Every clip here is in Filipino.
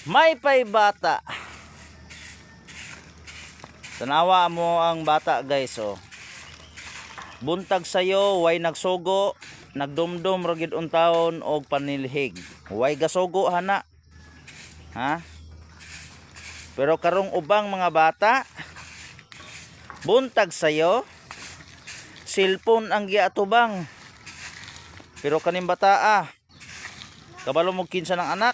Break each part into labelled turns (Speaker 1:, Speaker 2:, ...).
Speaker 1: May pay bata. Tanawa mo ang bata guys oh. Buntag sayo way nagsugo, nagdumdum ra gid untaon og panilhig. Way gasugo hana. Ha? Pero karong ubang mga bata buntag sayo cellphone ang giatubang. Pero kaning bata kabalo mo kinsa ng anak.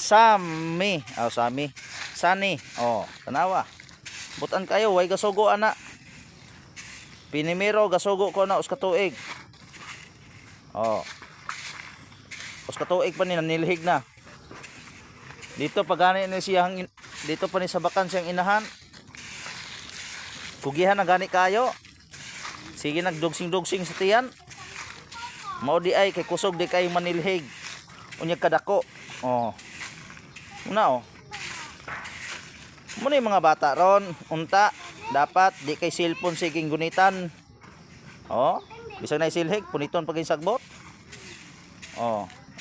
Speaker 1: Sami, Sani, tanawa. Butan kayo, way gasugo ana. Pinimiro gasugo ko na uska tuig. Uska tuig pa ni nanilhig na. Dito pagani ni siyang dito pa ni sa bakan siyang inahan. Kugihan na gani kayo. Sige nagdugsing-dugsing sa tiyan. Mao di ay kay kusog di kay manilhig. Unya kadako. Una muna yung mga bata ron unta dapat di kay cellphone siging gunitan bisag na isilhig puniton pag sagbot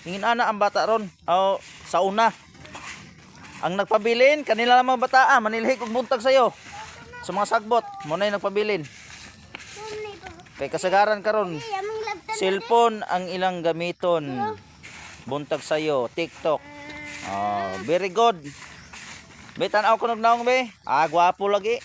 Speaker 1: ingin ana ang bata ron sa una ang nagpabilin kanila lang mga bata manilhig og buntag sayo sa mga sagbot mo na yung nagpabilin kay kasagaran karon cellphone ang ilang gamiton buntag sayo TikTok. Very good. Be, tanaw ko nagnaong be. Gwapo lagi.